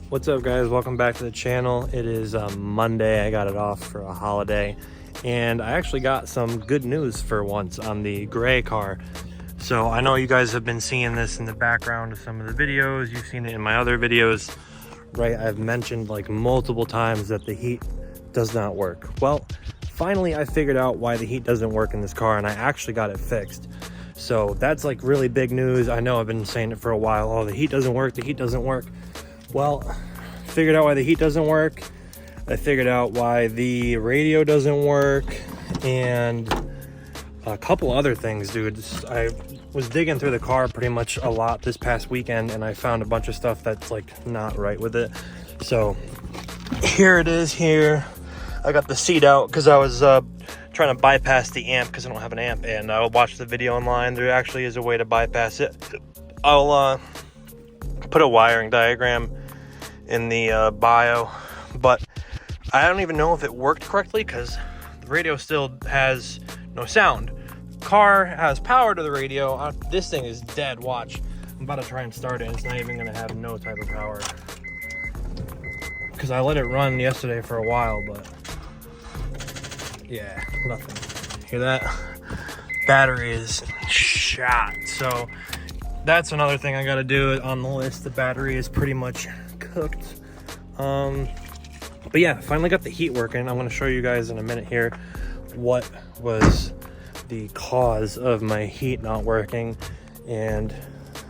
What's up, guys? Welcome back to the channel. It is Monday. I got it off for a holiday, and I actually got some good news for once on the gray car. So I know you guys have been seeing this in the background of some of the videos. You've seen it in my other videos, right? I've mentioned like multiple times that the heat does not work. Well, finally I figured out why the heat doesn't work in this car, and I actually got it fixed. So that's like really big news. I know I've been saying it for a while. Oh, the heat doesn't work, the heat doesn't work. Well, figured out why the heat doesn't work. I figured out why the radio doesn't work, and a couple other things, dude. I was digging through the car pretty much a lot this past weekend, and I found a bunch of stuff that's like not right with it. So here it is here. I got the seat out because I was trying to bypass the amp because I don't have an amp, and I watched the video online. There actually is a way to bypass it. I'll put a wiring diagram in the bio, but I don't even know if it worked correctly because the radio still has no sound. Car has power to the radio. This thing is dead. Watch, I'm about to try and start it, and it's not even gonna have no type of power because I let it run yesterday for a while, but yeah, nothing. Hear that? Battery is shot. So that's another thing I gotta do on the list. The battery is pretty much cooked. But yeah, finally got the heat working. I'm going to show you guys in a minute here what was the cause of my heat not working. And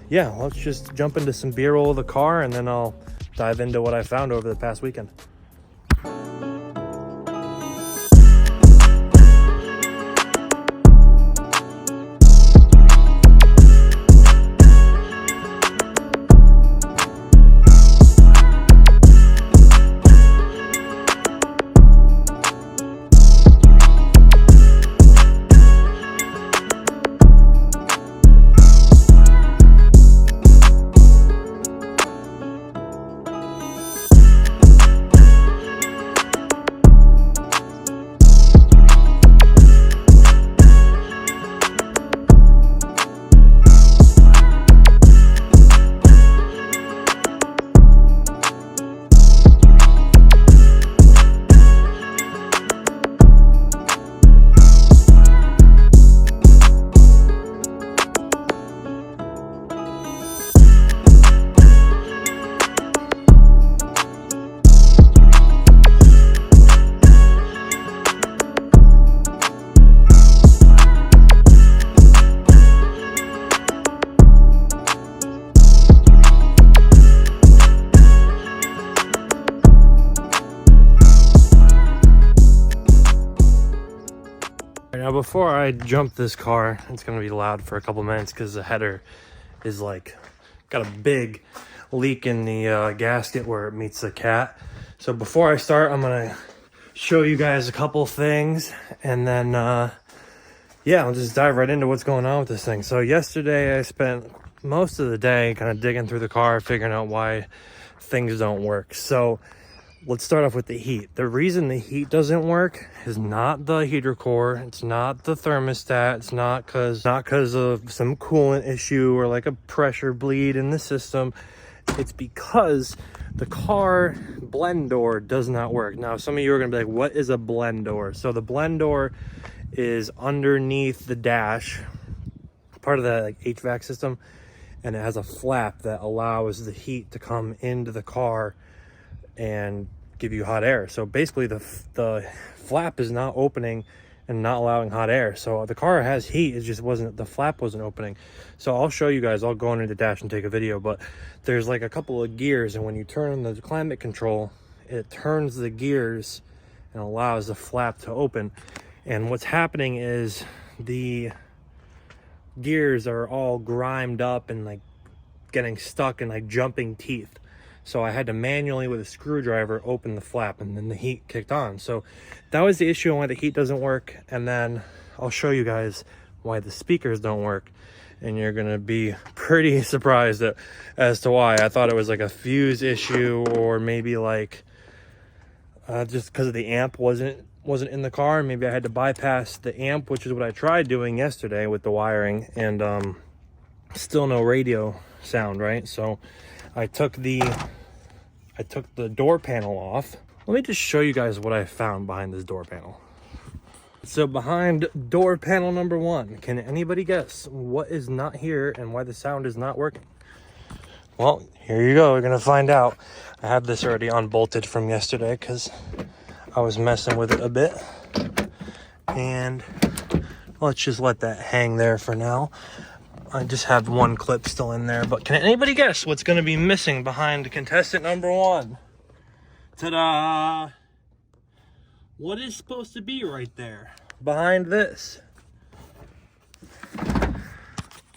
yeah, let's just jump into some B-roll of the car, and then I'll dive into what I found over the past weekend. Now, before I jump this car, it's going to be loud for a couple minutes because the header is like got a big leak in the gasket where it meets the cat. So before I start, I'm going to show you guys a couple things, and then yeah, I'll just dive right into what's going on with this thing. So yesterday I spent most of the day kind of digging through the car, figuring out why things don't work. So let's start off with the heat. The reason the heat doesn't work is not the heater core. It's not the thermostat. It's not because of some coolant issue or like a pressure bleed in the system. It's because the car blend door does not work. Now, some of you are gonna be like, what is a blend door? So the blend door is underneath the dash, part of the like HVAC system, and it has a flap that allows the heat to come into the car and give you hot air. So basically the flap is not opening and not allowing hot air. So the car has heat, it just wasn't, the flap wasn't opening. So I'll show you guys, I'll go into the dash and take a video, but there's like a couple of gears, and when you turn on the climate control, it turns the gears and allows the flap to open. And what's happening is the gears are all grimed up and like getting stuck in like jumping teeth. So I had to manually with a screwdriver open the flap, and then the heat kicked on. So that was the issue on why the heat doesn't work. And then I'll show you guys why the speakers don't work, and you're gonna be pretty surprised as to why. I thought it was like a fuse issue, or maybe like just because of the amp wasn't in the car. Maybe I had to bypass the amp, which is what I tried doing yesterday with the wiring, and still no radio sound, right? So I took the I took the door panel off. Let me just show you guys what I found behind this door panel. So behind door panel number 1, can anybody guess what is not here and why the sound is not working? Well, here you go. We're gonna find out. I have this already unbolted from yesterday because I was messing with it a bit. And let's just let that hang there for now. I just have one clip still in there, but can anybody guess what's gonna be missing behind contestant number 1? Ta-da! What is supposed to be right there behind this?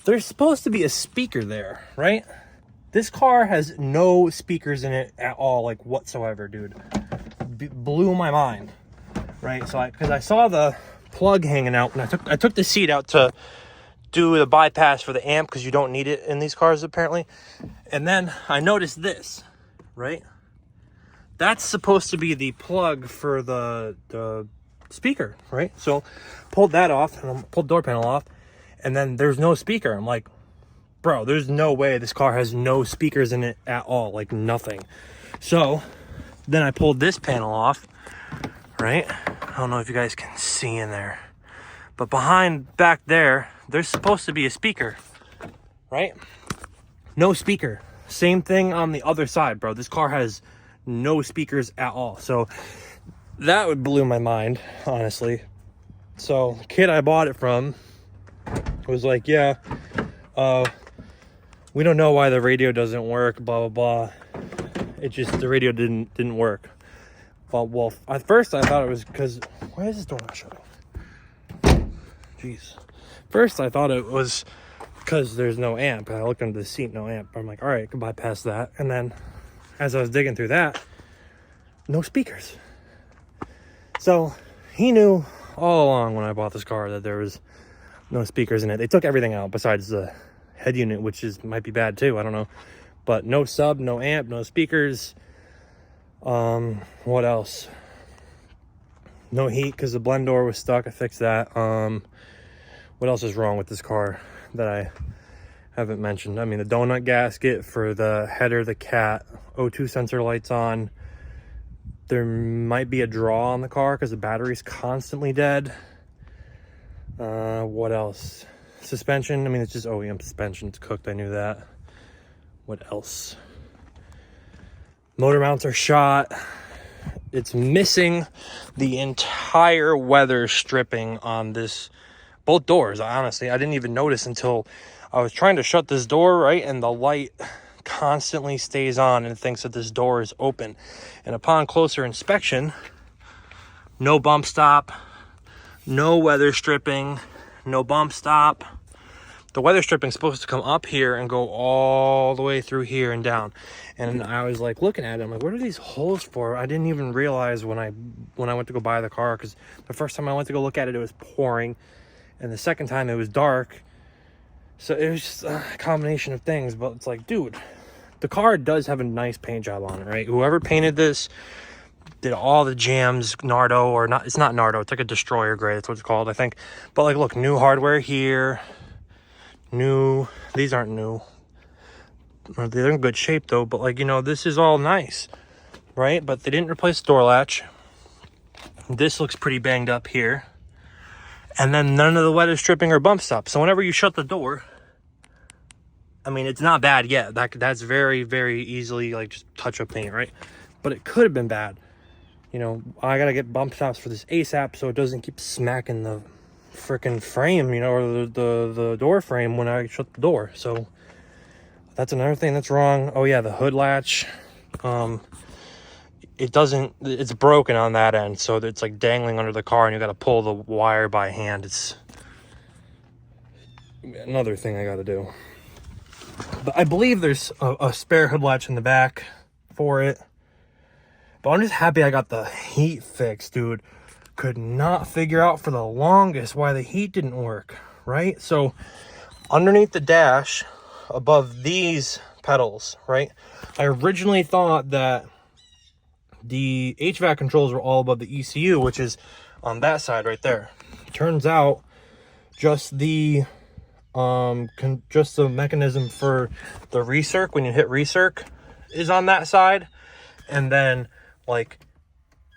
There's supposed to be a speaker there, right? This car has no speakers in it at all, like whatsoever, dude. Blew my mind, right? So because I saw the plug hanging out, and I took the seat out to do the bypass for the amp because you don't need it in these cars apparently. And then I noticed this, right? That's supposed to be the plug for the speaker, right? So pulled that off and pulled door panel off, and then there's no speaker. I'm like, bro, there's no way this car has no speakers in it at all, like nothing. So then I pulled this panel off, right? I don't know if you guys can see in there, but behind back there, there's supposed to be a speaker, right? No speaker. Same thing on the other side, bro. This car has no speakers at all. So that would blew my mind, honestly. So the kid I bought it from was like, yeah, we don't know why the radio doesn't work, blah, blah, blah. It just, the radio didn't work. Well, at first I thought it was because, why is this door not shutting? Jeez. First I thought it was because there's no amp. I looked under the seat, no amp. I'm like, all right, I can bypass that. And then as I was digging through that, no speakers. So he knew all along when I bought this car that there was no speakers in it. They took everything out besides the head unit, which might be bad too, I don't know. But no sub, no amp, no speakers. What else? No heat because the blend door was stuck. I fixed that. What else is wrong with this car that I haven't mentioned? I mean, the donut gasket for the header, the cat, O2 sensor lights on. There might be a draw on the car because the battery's constantly dead. What else? Suspension. I mean, it's just OEM suspension. It's cooked. I knew that. What else? Motor mounts are shot. It's missing the entire weather stripping on this, both doors. Honestly, I didn't even notice until I was trying to shut this door, right? And the light constantly stays on and thinks that this door is open. And upon closer inspection, no bump stop, no weather stripping, no bump stop. The weather stripping is supposed to come up here and go all the way through here and down. And I was like looking at it, I'm like, what are these holes for? I didn't even realize when I went to go buy the car, because the first time I went to go look at it, it was pouring, and the second time it was dark. So it was just a combination of things. But it's like, dude, the car does have a nice paint job on it, right? Whoever painted this did all the jams, Nardo, or not, it's not Nardo, it's like a destroyer gray, that's what it's called, I think. But like, look, new hardware here, new, these aren't new, they're in good shape though, but like, you know, this is all nice, right? But they didn't replace the door latch. This looks pretty banged up here, and then none of the weather stripping or bump stop. So whenever you shut the door, I mean, it's not bad yet. That's very, very easily like just touch up paint, right? But it could have been bad. You know, I gotta get bump stops for this ASAP so it doesn't keep smacking the freaking frame, you know, or the door frame when I shut the door. So that's another thing that's wrong. Oh yeah, the hood latch. It's broken on that end, so it's like dangling under the car and you gotta pull the wire by hand. It's another thing I gotta do. But I believe there's a spare hood latch in the back for it. But I'm just happy I got the heat fixed, dude. Could not figure out for the longest why the heat didn't work, right? So underneath the dash, above these pedals, right? I originally thought that the HVAC controls were all above the ECU, which is on that side right there. Turns out just the mechanism for the recirc, when you hit recirc, is on that side. And then like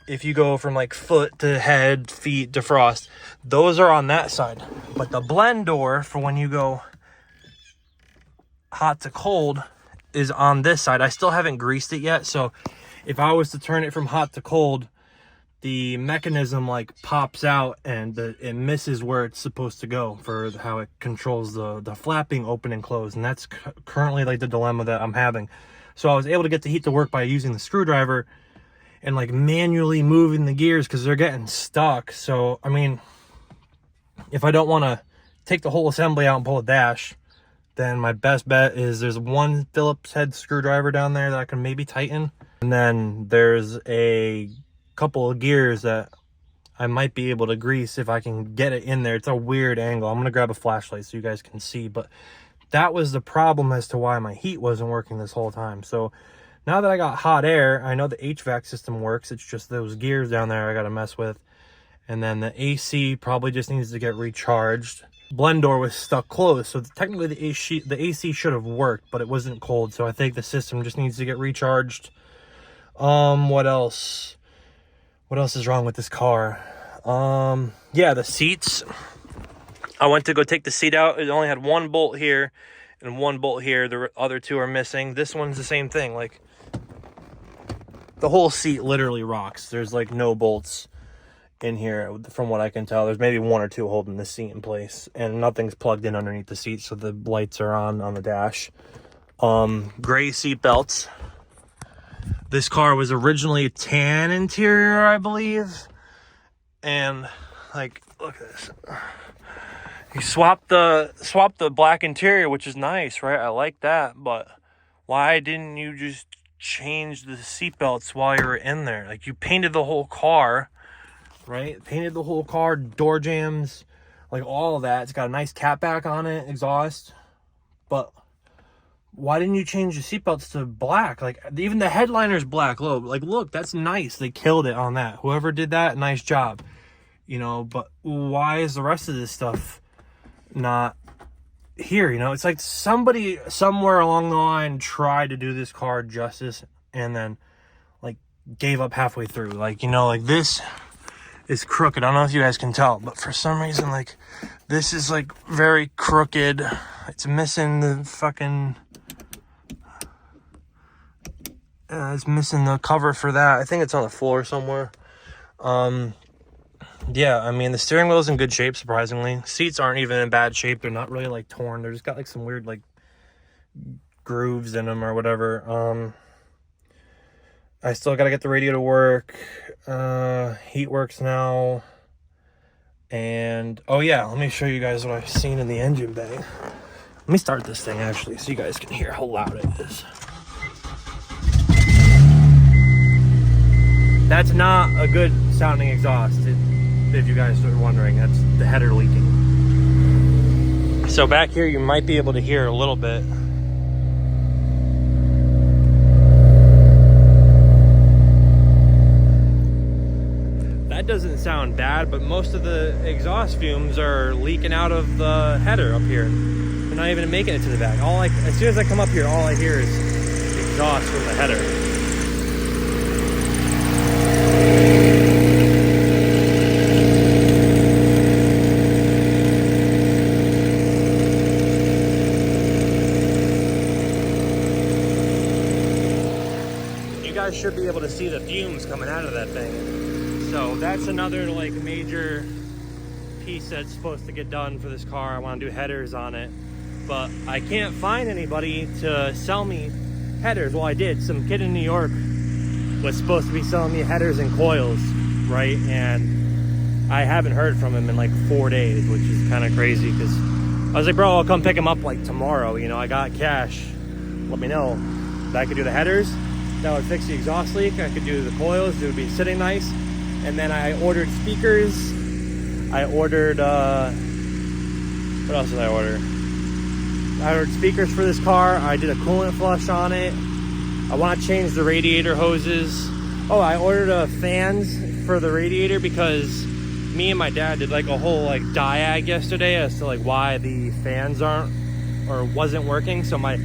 if you go from like foot to head, feet, defrost, those are on that side. But the blend door for when you go hot to cold is on this side. I still haven't greased it yet, so if I was to turn it from hot to cold, the mechanism like pops out and it misses where it's supposed to go for how it controls the flapping open and close. And that's currently like the dilemma that I'm having. So I was able to get the heat to work by using the screwdriver and like manually moving the gears because they're getting stuck. So I mean, if I don't want to take the whole assembly out and pull a dash, then my best bet is there's one Phillips head screwdriver down there that I can maybe tighten. And then there's a couple of gears that I might be able to grease if I can get it in there. It's a weird angle. I'm going to grab a flashlight so you guys can see. But that was the problem as to why my heat wasn't working this whole time. So now that I got hot air, I know the HVAC system works. It's just those gears down there I got to mess with. And then the AC probably just needs to get recharged. Blend door was stuck closed, so technically the AC should have worked, but it wasn't cold. So I think the system just needs to get recharged. What else? What else is wrong with this car? Yeah, the seats. I went to go take the seat out. It only had one bolt here and one bolt here. The other two are missing. This one's the same thing. Like, the whole seat literally rocks. There's like no bolts in here from what I can tell. There's maybe one or two holding the seat in place, and nothing's plugged in underneath the seat, so the lights are on the dash. Gray seat belts. This car was originally tan interior, I believe, and like, look at this. You swap the black interior, which is nice, right? I like that, but why didn't you just change the seat belts while you were in there? Like, you painted the whole car, right? Painted the whole car, door jambs, like all of that. It's got a nice catback on it, exhaust. But why didn't you change the seatbelts to black? Like, even the headliner's black. Look, that's nice. They killed it on that. Whoever did that, nice job. You know, but why is the rest of this stuff not here? You know, it's like somebody somewhere along the line tried to do this car justice and then like gave up halfway through. Like, you know, like this is crooked. I don't know if you guys can tell, but for some reason, like, this is like very crooked. It's missing the fucking it's missing the cover for that. I think it's on the floor somewhere. Yeah, I mean, the steering wheel's in good shape, surprisingly. Seats aren't even in bad shape. They're not really like torn. They're just got like some weird like grooves in them or whatever. I still gotta get the radio to work. Heat works now. And oh yeah, let me show you guys what I've seen in the engine bay. Let me start this thing actually so you guys can hear how loud it is. That's not a good sounding exhaust, if you guys are wondering. That's the header leaking. So back here you might be able to hear a little bit. That doesn't sound bad, but most of the exhaust fumes are leaking out of the header up here. They're not even making it to the back. As soon as I come up here, all I hear is exhaust from the header. You guys should be able to see the fumes coming out of that thing. So that's another like major piece that's supposed to get done for this car. I want to do headers on it, but I can't find anybody to sell me headers. Well, I did. Some kid in New York was supposed to be selling me headers and coils, right? And I haven't heard from him in like 4 days, which is kind of crazy because I was like, bro, I'll come pick him up like tomorrow. You know, I got cash. Let me know. That I could do the headers. That would fix the exhaust leak. I could do the coils. It would be sitting nice. And then I ordered speakers. I ordered, what else did I order? I ordered speakers for this car. I did a coolant flush on it. I want to change the radiator hoses. Oh, I ordered fans for the radiator because me and my dad did like a whole like diag yesterday as to like why the fans aren't or wasn't working. So my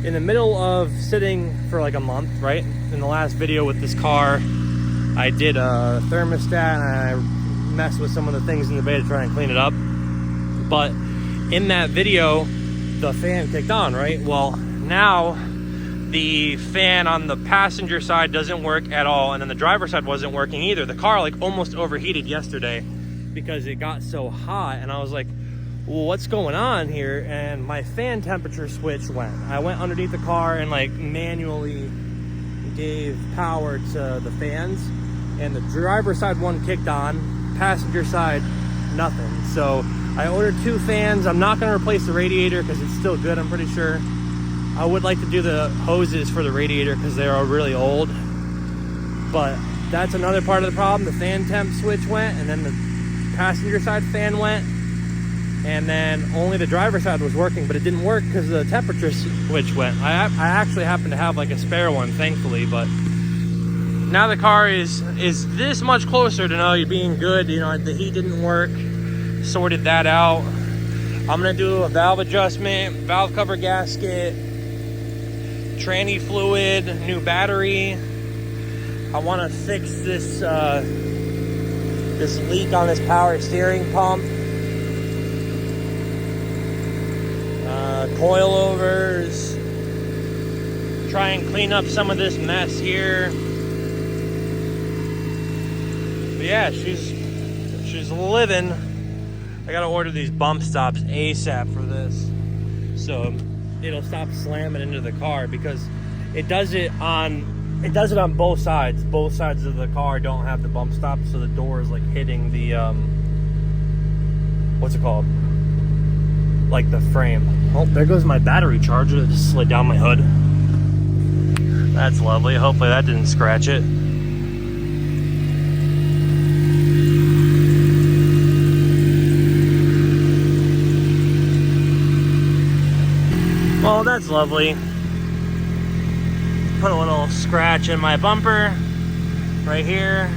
in the middle of sitting for like a month, right? In the last video with this car, I did a thermostat and I messed with some of the things in the bay to try and clean it up. But in that video, the fan kicked on, right? Well, now the fan on the passenger side doesn't work at all, and then the driver's side wasn't working either. The car like almost overheated yesterday because it got so hot, and I was like, well, what's going on here? And my fan temperature switch went. I went underneath the car and like manually gave power to the fans, and the driver's side one kicked on, passenger side nothing. So I ordered 2 fans. I'm not going to replace the radiator because it's still good, I'm pretty sure. I would like to do the hoses for the radiator because they are really old, but that's another part of the problem. The fan temp switch went, and then the passenger side fan went, and then only the driver's side was working, but it didn't work because the temperature switch went. I actually happen to have like a spare one, thankfully, but now the car is this much closer to know being good. You know, the heat didn't work, sorted that out. I'm gonna do a valve adjustment, valve cover gasket, tranny fluid, new battery. I want to fix this this leak on this power steering pump. Coilovers. Try and clean up some of this mess here. But yeah, she's living. I gotta order these bump stops ASAP for this, so it'll stop slamming into the car, because it does it on both sides. Both sides of the car don't have the bump stops, so the door is like hitting the what's it called? Like the frame. Oh, there goes my battery charger that just slid down my hood. That's lovely. Hopefully that didn't scratch it. Well, that's lovely. Put a little scratch in my bumper right here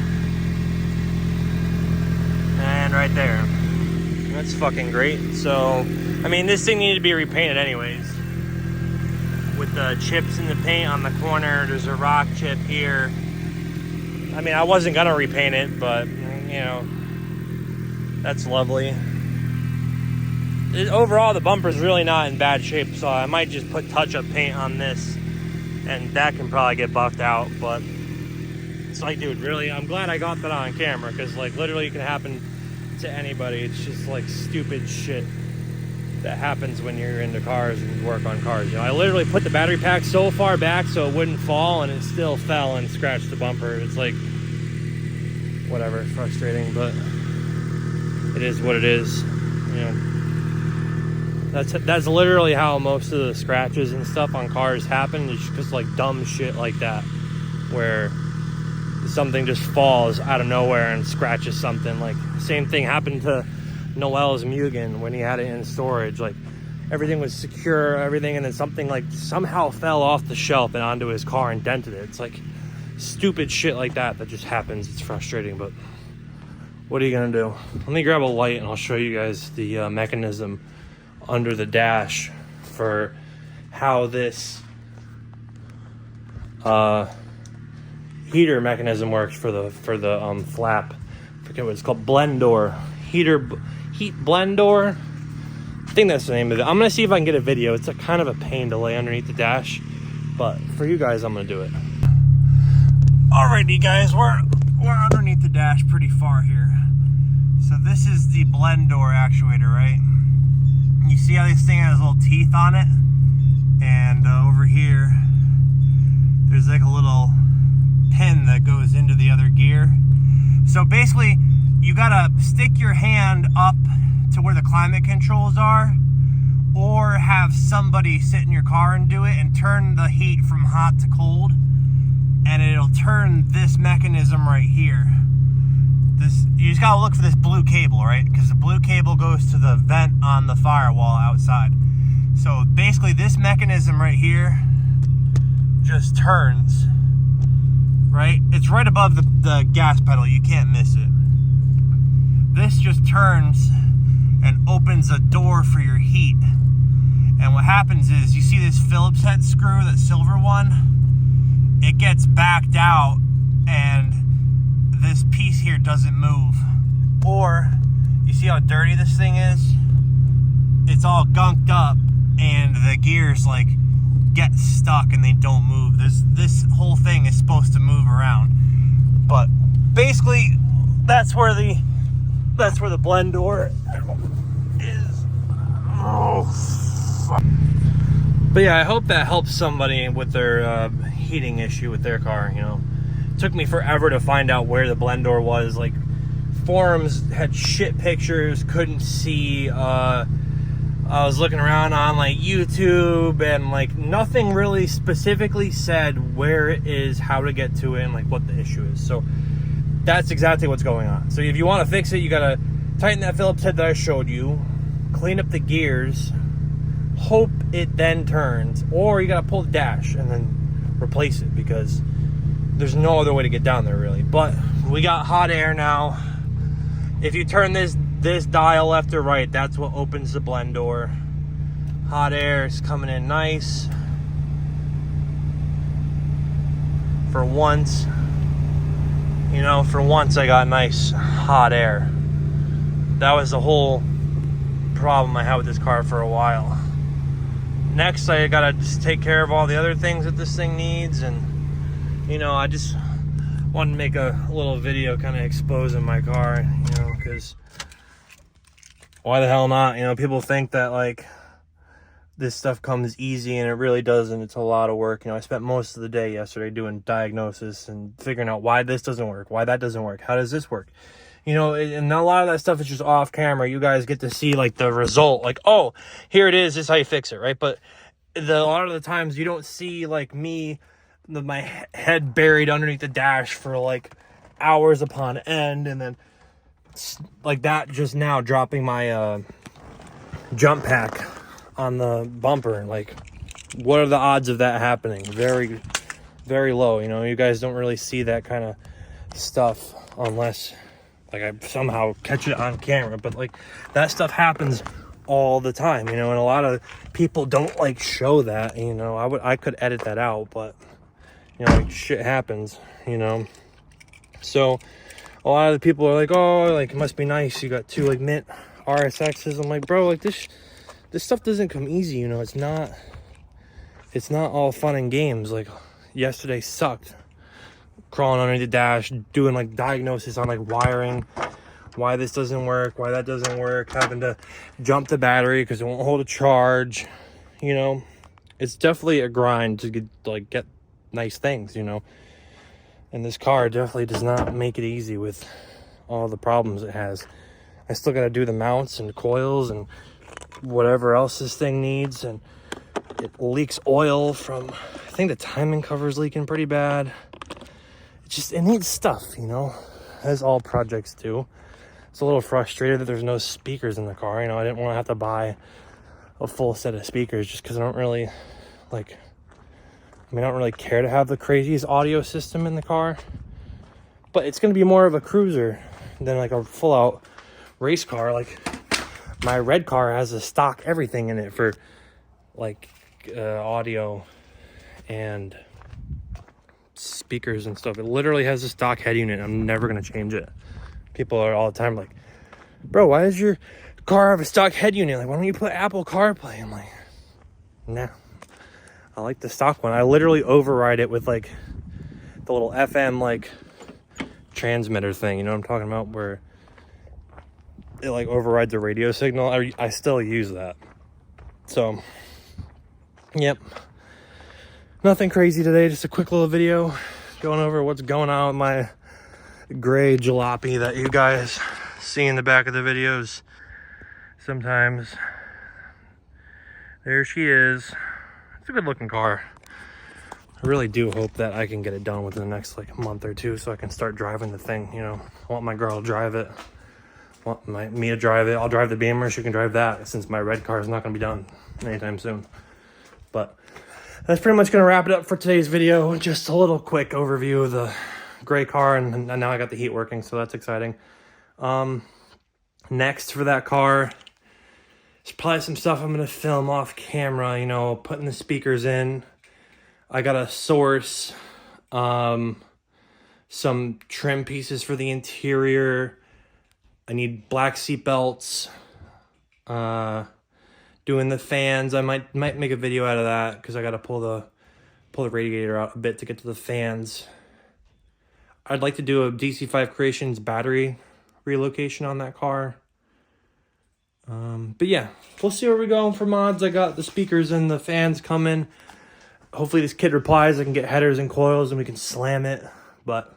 and right there. That's fucking great. So, I mean, this thing needed to be repainted anyways. With the chips in the paint on the corner, there's a rock chip here. I mean, I wasn't gonna repaint it, but you know, that's lovely. Overall, the bumper's really not in bad shape, so I might just put touch-up paint on this, and that can probably get buffed out. But it's like, dude, really, I'm glad I got that on camera, because like literally it can happen to anybody. It's just like stupid shit that happens when you're into cars and work on cars. You know, I literally put the battery pack so far back so it wouldn't fall, and it still fell and scratched the bumper. It's like, whatever, frustrating, but it is what it is. You know, that's literally how most of the scratches and stuff on cars happen. It's just like dumb shit like that, where something just falls out of nowhere and scratches something. Like, same thing happened to Noel's Mugen when he had it in storage. Like, everything was secure, everything, and then something like somehow fell off the shelf and onto his car and dented it. It's like stupid shit like that just happens. It's frustrating, but what are you gonna do? Let me grab a light and I'll show you guys the mechanism under the dash for how this heater mechanism works for the flap. I forget what it's called. Blend door. Heat blend door. I think that's the name of it. I'm gonna see if I can get a video. It's a kind of a pain to lay underneath the dash, but for you guys, I'm gonna do it. Alrighty, guys, we're underneath the dash pretty far here. So this is the blend door actuator, right? You see how this thing has little teeth on it? And over here, there's like a little pin that goes into the other gear. So basically, you gotta stick your hand up to where the climate controls are, or have somebody sit in your car and do it and turn the heat from hot to cold, and it'll turn this mechanism right here. You just gotta look for this blue cable, right? Because the blue cable goes to the vent on the firewall outside. So basically this mechanism right here just turns, right? It's right above the gas pedal, you can't miss it. This just turns and opens a door for your heat. And what happens is, you see this Phillips head screw, that silver one? It gets backed out and this piece here doesn't move. Or, you see how dirty this thing is? It's all gunked up and the gears like get stuck and they don't move. This whole thing is supposed to move around. But basically, that's where the blend door is. Oh, fuck. But yeah, I hope that helps somebody with their heating issue with their car, you know. It took me forever to find out where the blend door was. Like, forums had shit pictures, couldn't see. I was looking around on like YouTube and like nothing really specifically said where it is, how to get to it, and like what the issue is. So that's exactly what's going on. So if you want to fix it, you gotta tighten that Phillips head that I showed you, clean up the gears, hope it then turns, or you gotta pull the dash and then replace it, because there's no other way to get down there really. But we got hot air now. If you turn this dial left or right, that's what opens the blend door. Hot air is coming in nice. For once, you know, I got nice hot air. That was the whole problem I had with this car for a while. Next, I gotta just take care of all the other things that this thing needs, and you know, I just wanted to make a little video kind of exposing my car, you know, because why the hell not? You know, people think that like this stuff comes easy, and it really doesn't. It's a lot of work. You know, I spent most of the day yesterday doing diagnosis and figuring out why this doesn't work, why that doesn't work, how does this work. You know, and a lot of that stuff is just off camera. You guys get to see like the result, like, oh, here it is, this is how you fix it, right? But a lot of the times you don't see like me, my head buried underneath the dash for like hours upon end, and then like that just now dropping my jump pack on the bumper. Like, what are the odds of that happening? Very, very low. You know, you guys don't really see that kind of stuff unless like I somehow catch it on camera. But like that stuff happens all the time, you know, and a lot of people don't like show that. You know, I could edit that out, but you know, like shit happens, you know. So a lot of the people are like, oh, like it must be nice, you got 2 like mint RSXs. I'm like, bro, like this stuff doesn't come easy, you know. It's not all fun and games. Like yesterday sucked, crawling under the dash, doing like diagnosis on like wiring, why this doesn't work, why that doesn't work, having to jump the battery because it won't hold a charge. You know, it's definitely a grind to get nice things, you know. And this car definitely does not make it easy with all the problems it has. I still got to do the mounts and coils and whatever else this thing needs, and it leaks oil from, I think the timing cover is leaking pretty bad. It needs stuff, you know, as all projects do. It's a little frustrated that there's no speakers in the car. You know, I didn't want to have to buy a full set of speakers just because I don't really I don't really care to have the craziest audio system in the car, but it's going to be more of a cruiser than like a full out race car. Like my red car has a stock everything in it for like audio and speakers and stuff. It literally has a stock head unit. I'm never going to change it. People are all the time like, bro, why does your car have a stock head unit? Like, why don't you put Apple CarPlay? I'm like, nah, I like the stock one. I literally override it with like the little FM like transmitter thing, you know what I'm talking about, where it like overrides the radio signal. I still use that. So yep, nothing crazy today, just a quick little video going over what's going on with my gray jalopy that you guys see in the back of the videos sometimes. There she is. It's a good looking car. I really do hope that I can get it done within the next like month or two so I can start driving the thing, you know. I want my girl to drive it. I want me to drive it. I'll drive the Beamer, she can drive that, since my red car is not going to be done anytime soon. But that's pretty much going to wrap it up for today's video. Just a little quick overview of the gray car, and now I got the heat working, so that's exciting. Next for that car, There's probably some stuff I'm gonna film off camera, you know, putting the speakers in. I gotta source some trim pieces for the interior. I need black seat belts. Doing the fans, I might make a video out of that because I gotta pull the radiator out a bit to get to the fans. I'd like to do a DC5 Creations battery relocation on that car. But yeah, we'll see where we go for mods. I got the speakers and the fans coming. Hopefully this kid replies. I can get headers and coils and we can slam it. But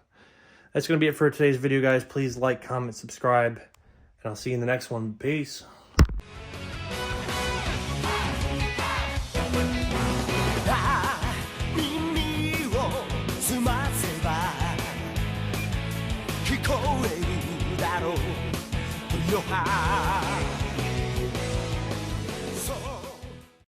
that's going to be it for today's video, guys. Please like, comment, subscribe, and I'll see you in the next one. Peace. Yo,